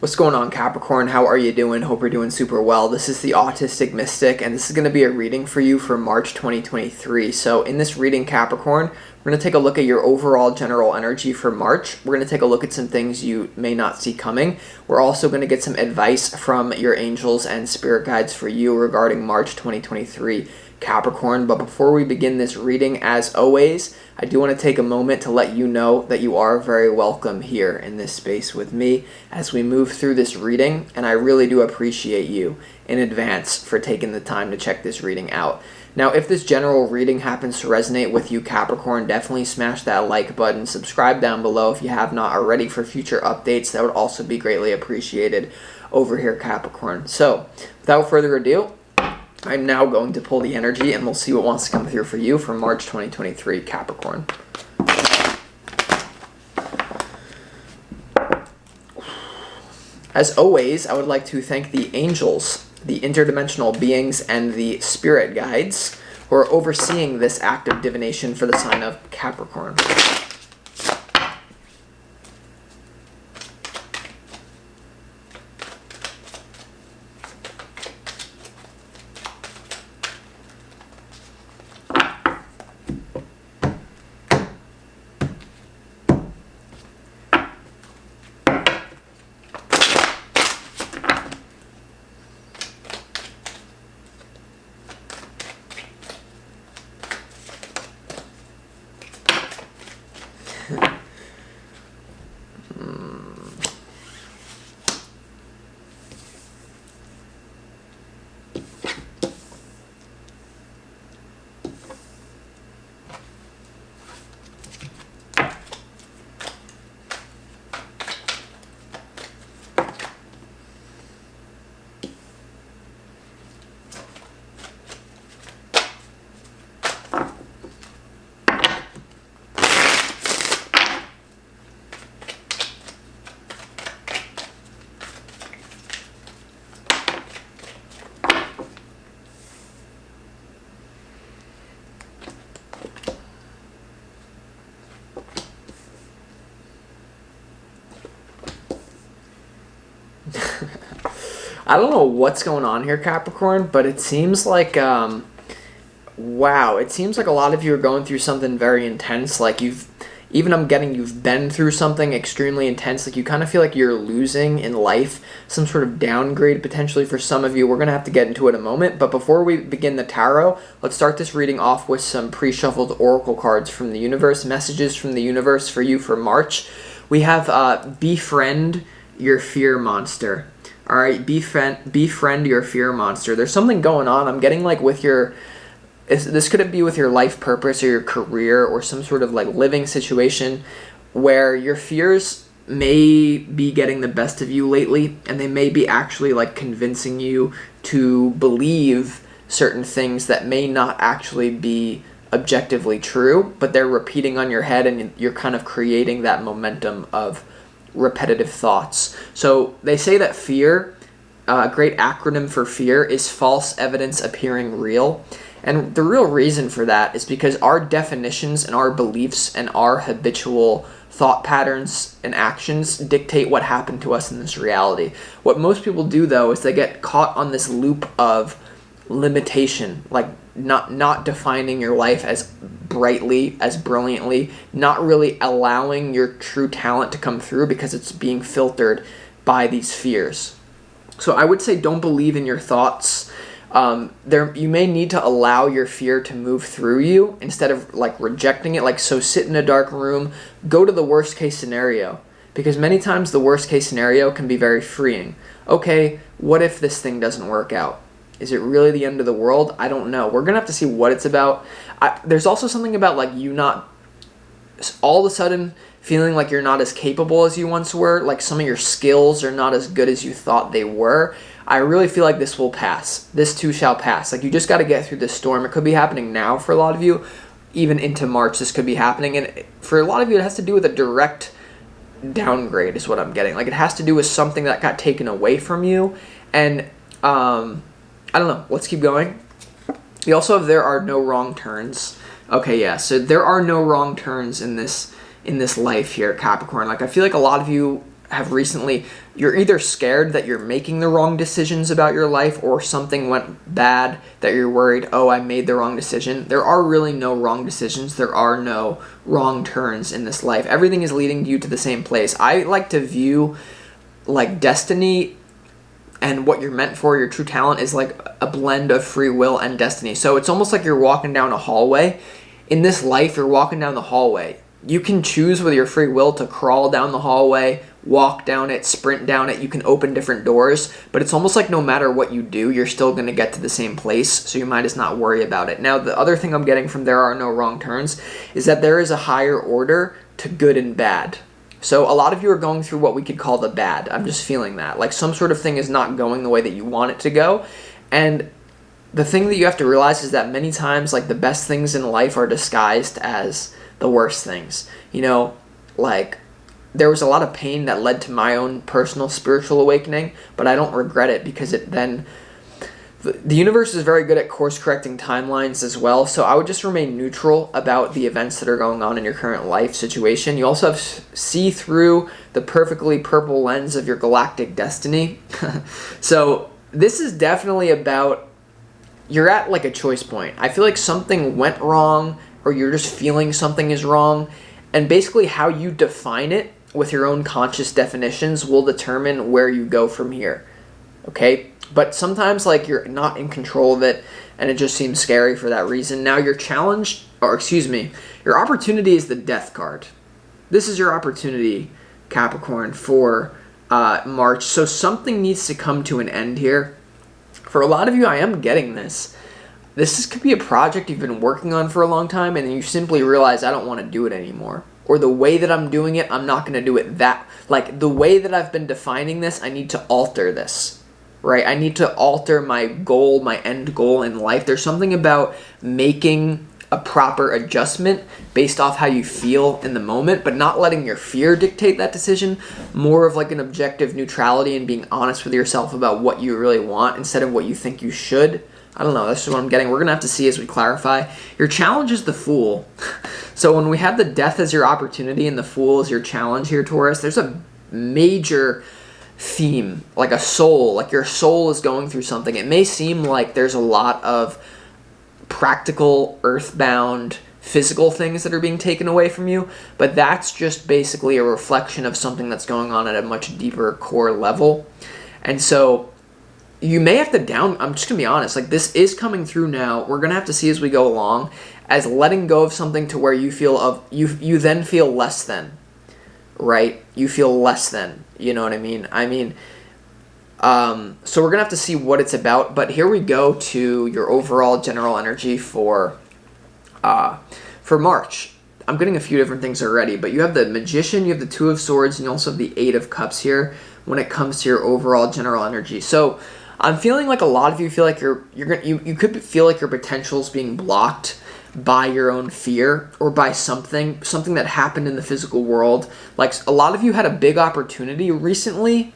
What's going on, Capricorn? How are you doing? Hope you're doing super well. This is the Autistic Mystic, and this is going to be a reading for you for March 2023. So in this reading, Capricorn, we're going to take a look at your overall general energy for March. We're going to take a look at some things you may not see coming. We're also going to get some advice from your angels and spirit guides for you regarding March 2023, Capricorn. But before we begin this reading, as always, I do want to take a moment to let you know that you are very welcome here in this space with me as we move through this reading, and I really do appreciate you in advance for taking the time to check this reading out. Now, if this general reading happens to resonate with you, Capricorn, definitely smash that like button, subscribe down below if you have not already for future updates. That would also be greatly appreciated over here, Capricorn. So, without further ado, I'm now going to pull the energy and we'll see what wants to come through for you for March 2023, Capricorn. As always, I would like to thank the angels, the interdimensional beings, and the spirit guides who are overseeing this act of divination for the sign of Capricorn. I don't know what's going on here, Capricorn, but it seems like, wow, it seems like a lot of you are going through something very intense. Like you've been through something extremely intense. Like you kind of feel like you're losing in life, some sort of downgrade potentially for some of you. We're going to have to get into it in a moment. But before we begin the tarot, let's start this reading off with some pre-shuffled oracle cards from the universe, messages from the universe for you for March. We have Befriend Your Fear Monster. All right, befriend your fear monster. There's something going on. I'm getting like with your, this could be with your life purpose or your career or some sort of like living situation where your fears may be getting the best of you lately, and they may be actually like convincing you to believe certain things that may not actually be objectively true, but they're repeating on your head, and you're kind of creating that momentum of repetitive thoughts. So they say that fear, a great acronym for fear, is false evidence appearing real. And the real reason for that is because our definitions and our beliefs and our habitual thought patterns and actions dictate what happened to us in this reality. What most people do, though, is they get caught on this loop of limitation, like not defining your life as brightly, as brilliantly, not really allowing your true talent to come through because it's being filtered by these fears. So I would say don't believe in your thoughts. You may need to allow your fear to move through you instead of like rejecting it. Like, so sit in a dark room, go to the worst case scenario, because many times the worst case scenario can be very freeing. Okay, what if this thing doesn't work out? Is it really the end of the world? I don't know. We're going to have to see what it's about. There's also something about like you not all of a sudden feeling like you're not as capable as you once were. Like some of your skills are not as good as you thought they were. I really feel like this will pass. This too shall pass. Like you just got to get through this storm. It could be happening now for a lot of you. Even into March, this could be happening. And for a lot of you, it has to do with a direct downgrade is what I'm getting. Like it has to do with something that got taken away from you. And I don't know. Let's keep going. We also have there are no wrong turns. Okay, yeah. So there are no wrong turns in this life here, Capricorn. Like I feel like a lot of you have recently, you're either scared that you're making the wrong decisions about your life, or something went bad that you're worried, oh, I made the wrong decision. There are really no wrong decisions. There are no wrong turns in this life. Everything is leading you to the same place. I like to view like destiny and what you're meant for, your true talent, is like a blend of free will and destiny. So it's almost like you're walking down a hallway. In this life, you're walking down the hallway. You can choose with your free will to crawl down the hallway, walk down it, sprint down it. You can open different doors, but it's almost like no matter what you do, you're still going to get to the same place, so you might as not worry about it. Now, the other thing I'm getting from there are no wrong turns is that there is a higher order to good and bad. So a lot of you are going through what we could call the bad. I'm just feeling that. Like some sort of thing is not going the way that you want it to go. And the thing that you have to realize is that many times, like, the best things in life are disguised as the worst things. You know, like, there was a lot of pain that led to my own personal spiritual awakening, but I don't regret it, because it then... The universe is very good at course-correcting timelines as well, so I would just remain neutral about the events that are going on in your current life situation. You also have see through the perfectly purple lens of your galactic destiny. So this is definitely about, you're at like a choice point. I feel like something went wrong, or you're just feeling something is wrong, and basically how you define it with your own conscious definitions will determine where you go from here. Okay? But sometimes, like, you're not in control of it, and it just seems scary for that reason. Now, your challenge, or excuse me, your opportunity is the Death card. This is your opportunity, Capricorn, for March. So something needs to come to an end here. For a lot of you, I am getting this. Could be a project you've been working on for a long time, and you simply realize, I don't want to do it anymore. Or the way that I'm doing it, I'm not going to do it that. Like, the way that I've been defining this, I need to alter this. Right? I need to alter my goal, my end goal in life. There's something about making a proper adjustment based off how you feel in the moment, but not letting your fear dictate that decision. More of like an objective neutrality and being honest with yourself about what you really want instead of what you think you should. I don't know. That's what I'm getting. We're going to have to see as we clarify. Your challenge is the Fool. So when we have the Death as your opportunity and the Fool as your challenge here, Taurus, there's a major theme, like a soul, like your soul is going through something. It may seem like there's a lot of practical, earthbound, physical things that are being taken away from you, but that's just basically a reflection of something that's going on at a much deeper core level. And so you may have to I'm just gonna be honest, like, this is coming through now. We're gonna have to see as we go along, as letting go of something to where you feel you then feel less than. Right? You feel less than. You know what I mean? So we're going to have to see what it's about. But here we go to your overall general energy for March. I'm getting a few different things already. But you have the Magician, you have the Two of Swords, and you also have the Eight of Cups here when it comes to your overall general energy. So I'm feeling like a lot of you feel like you could feel like your potential is being blocked by your own fear, or by something that happened in the physical world. Like, a lot of you had a big opportunity recently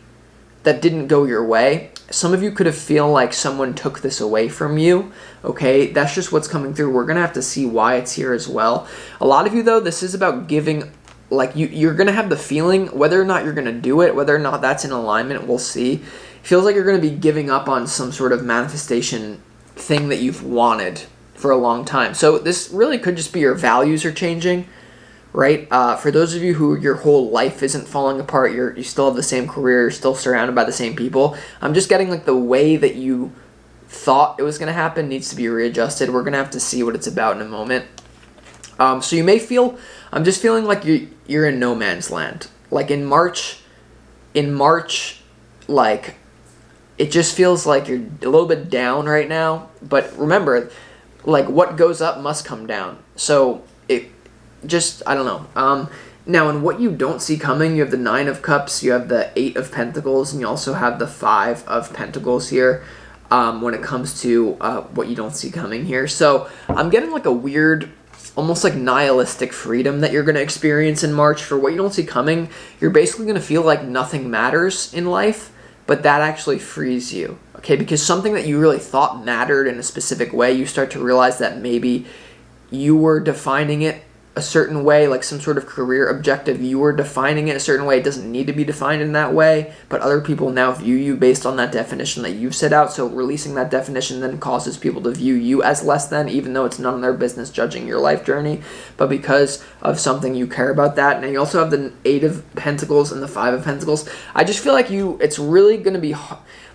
that didn't go your way. Some of you could have feel like someone took this away from you. Okay, that's just what's coming through. We're gonna have to see why it's here as well. A lot of you, though, this is about giving. Like, you're gonna have the feeling, whether or not you're gonna do it, whether or not that's in alignment, we'll see. It feels like you're gonna be giving up on some sort of manifestation thing that you've wanted for a long time. So this really could just be your values are changing, right? For those of you who your whole life isn't falling apart, you still have the same career, you're still surrounded by the same people. I'm just getting like the way that you thought it was going to happen needs to be readjusted. We're going to have to see what it's about in a moment. So you may feel, I'm just feeling like you're in no man's land. Like in March, like, it just feels like you're a little bit down right now. But remember, like, what goes up must come down. So it just, I don't know. Now, in what you don't see coming, you have the Nine of Cups, you have the Eight of Pentacles, and you also have the Five of Pentacles here when it comes to what you don't see coming here. So I'm getting like a weird, almost like nihilistic freedom that you're going to experience in March. For what you don't see coming, you're basically going to feel like nothing matters in life, but that actually frees you. Okay, because something that you really thought mattered in a specific way, you start to realize that maybe you were defining it a certain way, like some sort of career objective. You were defining it a certain way. It doesn't need to be defined in that way, but other people now view you based on that definition that you've set out. So releasing that definition then causes people to view you as less than, even though it's none of their business judging your life journey, but because of something you care about that. And you also have the 8 of Pentacles and the 5 of Pentacles. I just feel like it's really going to be,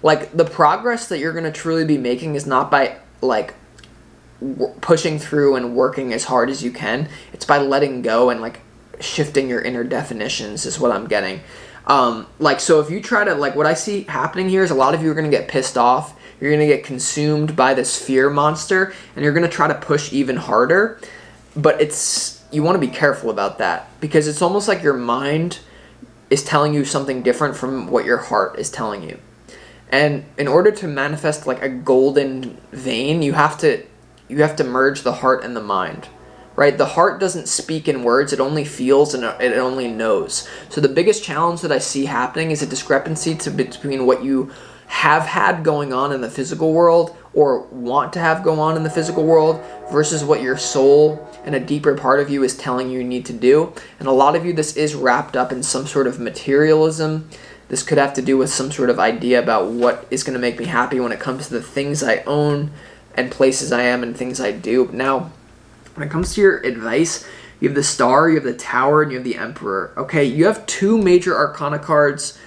like, the progress that you're going to truly be making is not by, like, pushing through and working as hard as you can. It's by letting go and, like, shifting your inner definitions is what I'm getting. Like, so if you try to, like, what I see happening here is a lot of you are going to get pissed off. You're going to get consumed by this fear monster, and you're going to try to push even harder. But you want to be careful about that, because it's almost like your mind is telling you something different from what your heart is telling you. And in order to manifest, like, a golden vein, you have to merge the heart and the mind, right? The heart doesn't speak in words. It only feels and it only knows. So the biggest challenge that I see happening is a discrepancy between what you have had going on in the physical world or want to have go on in the physical world versus what your soul and a deeper part of you is telling you need to do. And a lot of you, this is wrapped up in some sort of materialism. This could have to do with some sort of idea about what is going to make me happy when it comes to the things I own and places I am and things I do. Now, when it comes to your advice, you have the Star, you have the Tower, and you have the Emperor. Okay, you have 2 major Arcana cards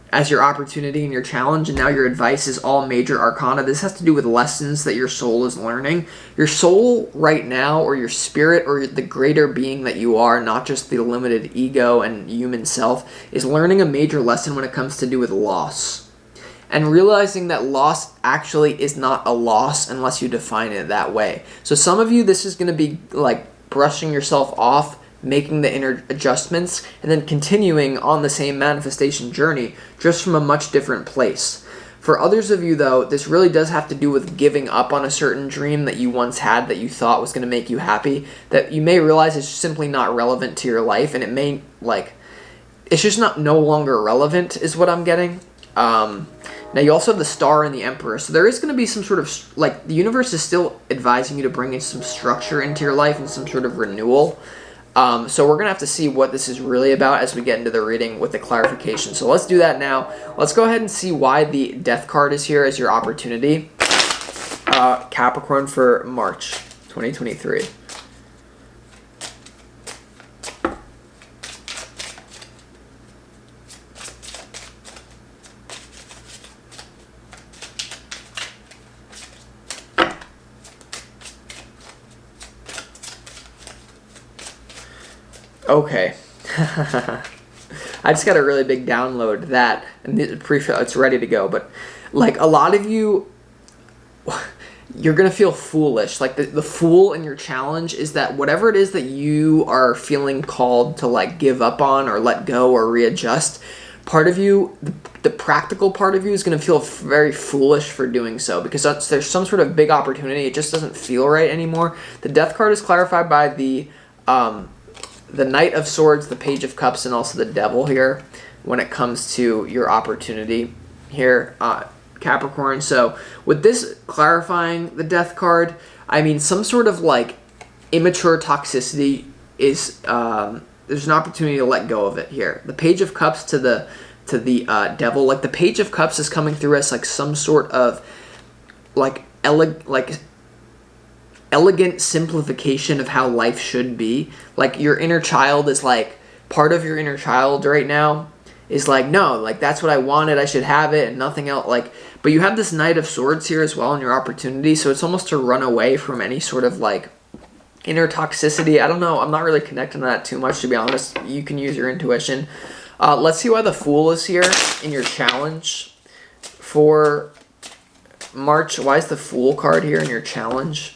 as your opportunity and your challenge, and now your advice is all major Arcana. This has to do with lessons that your soul is learning. Your soul right now, or your spirit, or the greater being that you are, not just the limited ego and human self, is learning a major lesson when it comes to do with loss. And realizing that loss actually is not a loss unless you define it that way. So some of you, this is going to be like brushing yourself off, making the inner adjustments, and then continuing on the same manifestation journey, just from a much different place. For others of you, though, this really does have to do with giving up on a certain dream that you once had that you thought was going to make you happy, that you may realize is simply not relevant to your life, and it may, like, it's just no longer relevant is what I'm getting. Now, you also have the Star and the Emperor, so there is going to be some sort of, like, the universe is still advising you to bring in some structure into your life and some sort of renewal. So we're going to have to see what this is really about as we get into the reading with the clarification. So let's do that now. Let's go ahead and see why the Death card is here as your opportunity. Capricorn for March 2023. Okay. I just got a really big download that, and it's ready to go, but like a lot of you, you're going to feel foolish. Like the fool in your challenge is that whatever it is that you are feeling called to, like, give up on or let go or readjust, part of you, the practical part of you, is going to feel very foolish for doing so, because there's some sort of big opportunity. It just doesn't feel right anymore. The Death card is clarified by the Knight of Swords, the Page of Cups, and also the Devil here when it comes to your opportunity here, Capricorn. So with this clarifying the Death card, I mean, some sort of, like, immature toxicity is, there's an opportunity to let go of it here. The Page of Cups to the Devil, like, the Page of Cups is coming through as, like, some sort of, like, elegant simplification of how life should be. Like, your inner child is, like, part of your inner child right now is like, no, like, that's what I wanted, I should have it, and nothing else. Like, but you have this Knight of Swords here as well in your opportunity, so it's almost to run away from any sort of, like, inner toxicity. I don't know, I'm not really connecting to that too much, to be honest. You can use your intuition. Let's see why the Fool is here in your challenge for March. Why is the Fool card here in your challenge?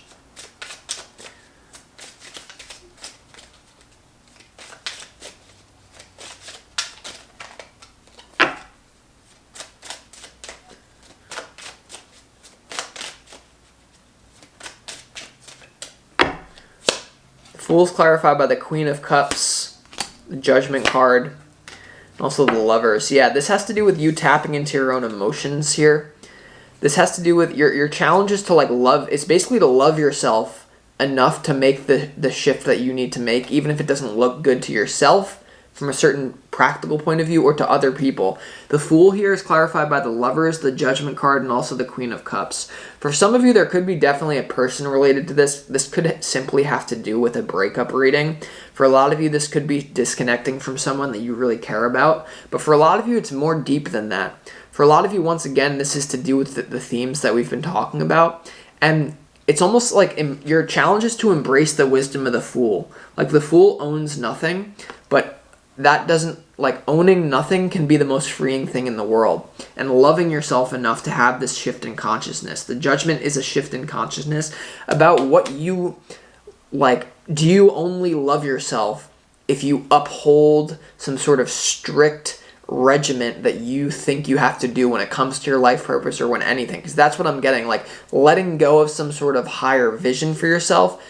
Fool's clarified by the Queen of Cups, the Judgment card, and also the Lovers. Yeah, this has to do with you tapping into your own emotions here. This has to do with your challenge is to, like, love. It's basically to love yourself enough to make the shift that you need to make, even if it doesn't look good to yourself from a certain practical point of view or to other people. The Fool here is clarified by the Lovers, the Judgment card, and also the Queen of Cups. For some of you, there could be definitely a person related to this. This could simply have to do with a breakup reading. For a lot of you, this could be disconnecting from someone that you really care about. But for a lot of you, it's more deep than that. For a lot of you, once again, this is to do with the themes that we've been talking about. And it's almost like your challenge is to embrace the wisdom of the Fool. Like, the Fool owns nothing, but that doesn't, like, owning nothing can be the most freeing thing in the world. And loving yourself enough to have this shift in consciousness. The Judgment is a shift in consciousness about what you, like, do you only love yourself if you uphold some sort of strict regiment that you think you have to do when it comes to your life purpose or when anything? Because that's what I'm getting. Like, letting go of some sort of higher vision for yourself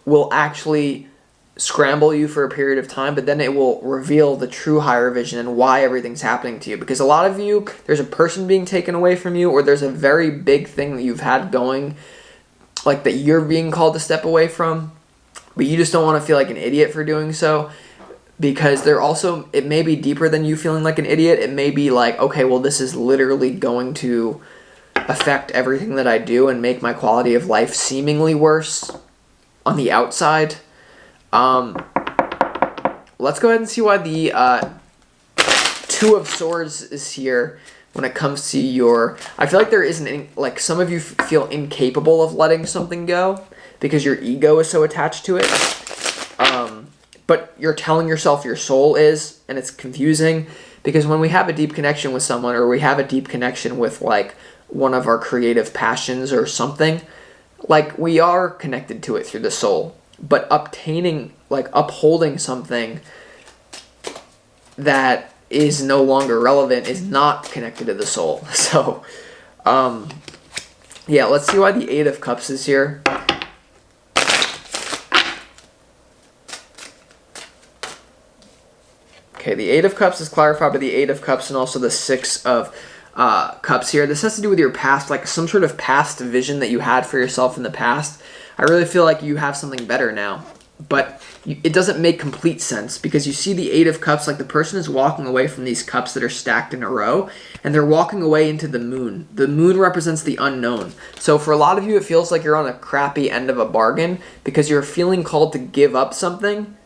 will actually scramble you for a period of time, but then it will reveal the true higher vision and why everything's happening to you. Because a lot of you, there's a person being taken away from you, or there's a very big thing that you've had going, like, that you're being called to step away from, but you just don't want to feel like an idiot for doing so. Because they're also, it may be deeper than you feeling like an idiot. It may be like, okay, well, this is literally going to affect everything that I do and make my quality of life seemingly worse on the outside. Let's go ahead and see why the Two of Swords is here when it comes to your... I feel like there isn't... Like, some of you feel incapable of letting something go because your ego is so attached to it. But you're telling yourself your soul is, and it's confusing because when we have a deep connection with someone, or we have a deep connection with, like, one of our creative passions or something, like, we are connected to it through the soul. But upholding something that is no longer relevant is not connected to the soul. So, yeah, let's see why the Eight of Cups is here. Okay, the Eight of Cups is clarified by the Eight of Cups and also the Six of Cups here. This has to do with your past, like some sort of past vision that you had for yourself in the past. I really feel like you have something better now, but it doesn't make complete sense because you see the Eight of Cups, like the person is walking away from these cups that are stacked in a row, and they're walking away into the moon. The moon represents the unknown. So for a lot of you, it feels like you're on a crappy end of a bargain because you're feeling called to give up something,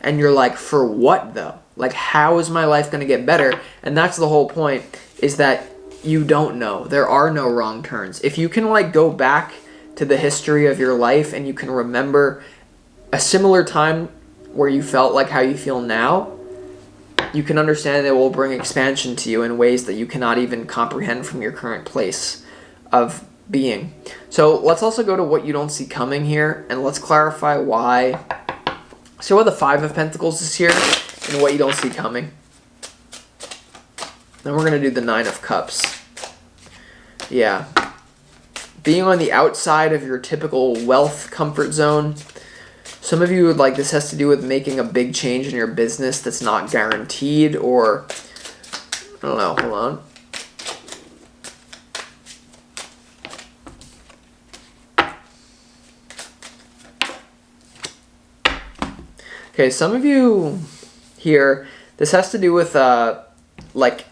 and you're like, for what though? Like, how is my life going to get better? And that's the whole point, is that you don't know. There are no wrong turns. If you can, like, go back to the history of your life and you can remember a similar time where you felt like how you feel now, you can understand that it will bring expansion to you in ways that you cannot even comprehend from your current place of being. So let's also go to what you don't see coming here, and let's clarify why. So why the Five of Pentacles is here and what you don't see coming. Then we're going to do the Nine of Cups. Yeah. Being on the outside of your typical wealth comfort zone. Some of you would like this has to do with making a big change in your business that's not guaranteed, or I don't know, hold on. Okay, some of you here, this has to do with like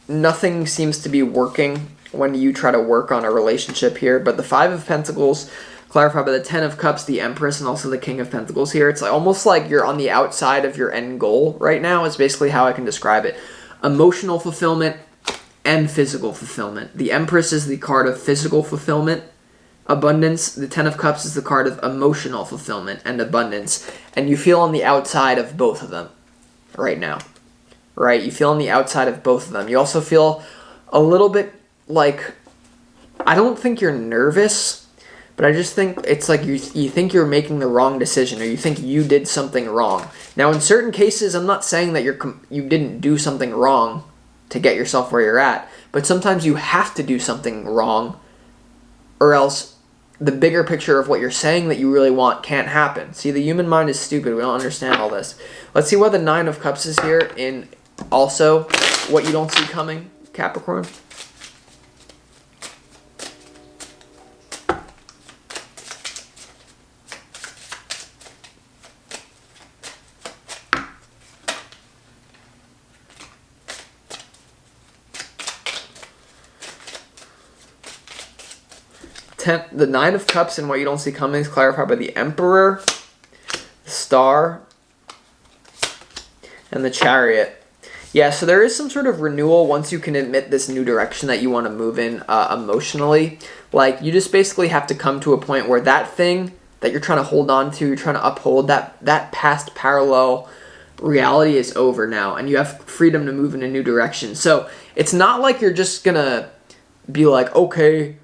nothing seems to be working when you try to work on a relationship here, but the Five of Pentacles clarified by the Ten of Cups, the Empress, and also the King of Pentacles here. It's almost like you're on the outside of your end goal right now is basically how I can describe it. Emotional fulfillment and physical fulfillment. The Empress is the card of physical fulfillment, abundance. The Ten of Cups is the card of emotional fulfillment and abundance. And you feel on the outside of both of them right now. Right? You feel on the outside of both of them. You also feel a little bit like, I don't think you're nervous, but I just think it's like you think you're making the wrong decision, or you think you did something wrong. Now, in certain cases, I'm not saying that you didn't do something wrong to get yourself where you're at, but sometimes you have to do something wrong, or else the bigger picture of what you're saying that you really want can't happen. See, the human mind is stupid. We don't understand all this. Let's see why the Nine of Cups is here in also what you don't see coming, Capricorn. The Nine of Cups and what you don't see coming is clarified by the Emperor, the Star, and the Chariot. Yeah, so there is some sort of renewal once you can admit this new direction that you want to move in emotionally. Like, you just basically have to come to a point where that thing that you're trying to hold on to, you're trying to uphold, that past parallel reality is over now, and you have freedom to move in a new direction. So it's not like you're just going to be like, okay,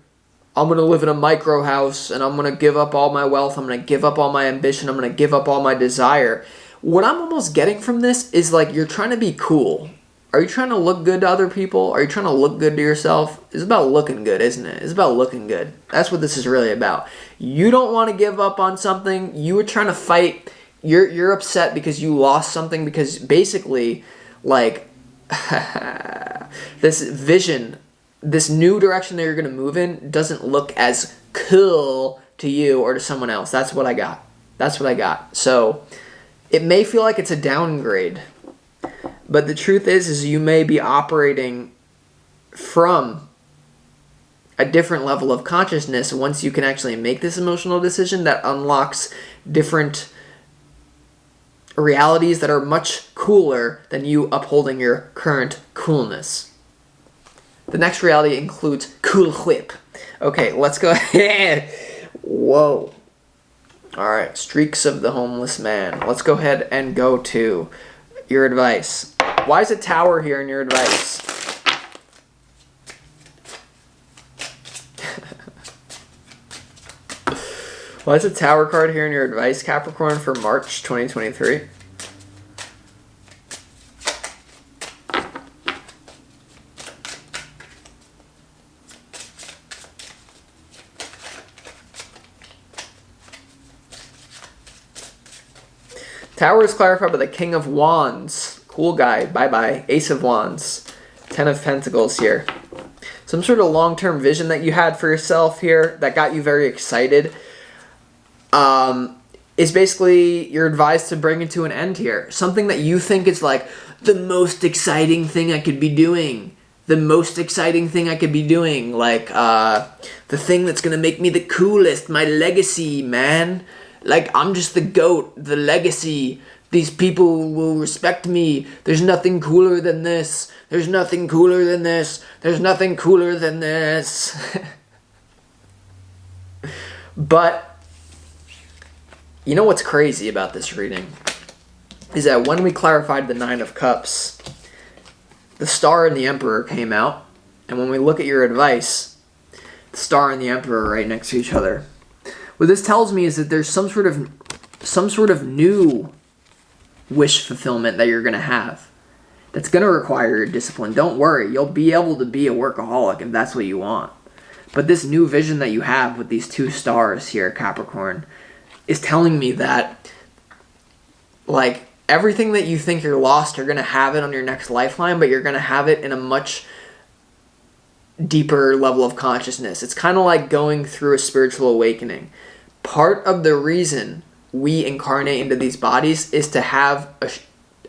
I'm going to live in a micro house, and I'm going to give up all my wealth, I'm going to give up all my ambition, I'm going to give up all my desire. What I'm almost getting from this is like you're trying to be cool. Are you trying to look good to other people? Are you trying to look good to yourself? It's about looking good, isn't it? It's about looking good. That's what this is really about. You don't want to give up on something. You were trying to fight. You're upset because you lost something, because basically, like, this vision, this new direction that you're going to move in doesn't look as cool to you or to someone else. That's what I got. So it may feel like it's a downgrade, but the truth is you may be operating from a different level of consciousness once you can actually make this emotional decision that unlocks different realities that are much cooler than you upholding your current coolness. The next reality includes Cool Whip. Okay, let's go ahead. Whoa. All right, Streaks of the Homeless Man. Let's go ahead and go to your advice. Why is a Tower here in your advice? Why is a Tower card here in your advice, Capricorn, for March 2023? Tower is clarified by the King of Wands. Cool guy. Bye-bye. Ace of Wands. 10 of Pentacles here. Some sort of long-term vision that you had for yourself here that got you very excited is basically you're advised to bring it to an end here. Something that you think is like the most exciting thing I could be doing. The most exciting thing I could be doing. Like the thing that's going to make me the coolest. My legacy, man. Like, I'm just the GOAT, the legacy. These people will respect me. There's nothing cooler than this. There's nothing cooler than this. There's nothing cooler than this. But, you know what's crazy about this reading? Is that when we clarified the Nine of Cups, the Star and the Emperor came out. And when we look at your advice, the Star and the Emperor are right next to each other. What this tells me is that there's some sort of new wish fulfillment that you're going to have that's going to require your discipline. Don't worry, you'll be able to be a workaholic if that's what you want. But this new vision that you have with these two stars here, Capricorn, is telling me that, like, everything that you think you're lost, you're going to have it on your next lifeline, but you're going to have it in a much deeper level of consciousness. It's kind of like going through a spiritual awakening. Part of the reason we incarnate into these bodies is to have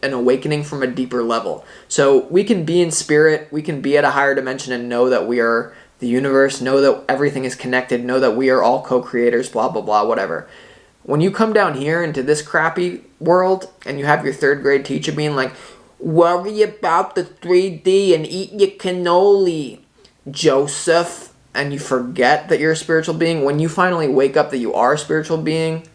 an awakening from a deeper level. So we can be in spirit, we can be at a higher dimension and know that we are the universe, know that everything is connected, know that we are all co-creators, blah, blah, blah, whatever. When you come down here into this crappy world and you have your third grade teacher being like, worry about the 3D and eat your cannoli, Joseph, and you forget that you're a spiritual being, when you finally wake up that you are a spiritual being,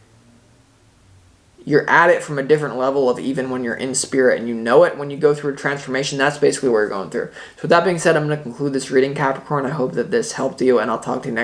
you're at it from a different level of even when you're in spirit, and you know it when you go through a transformation. That's basically what you're going through. So with that being said, I'm going to conclude this reading, Capricorn. I hope that this helped you, and I'll talk to you next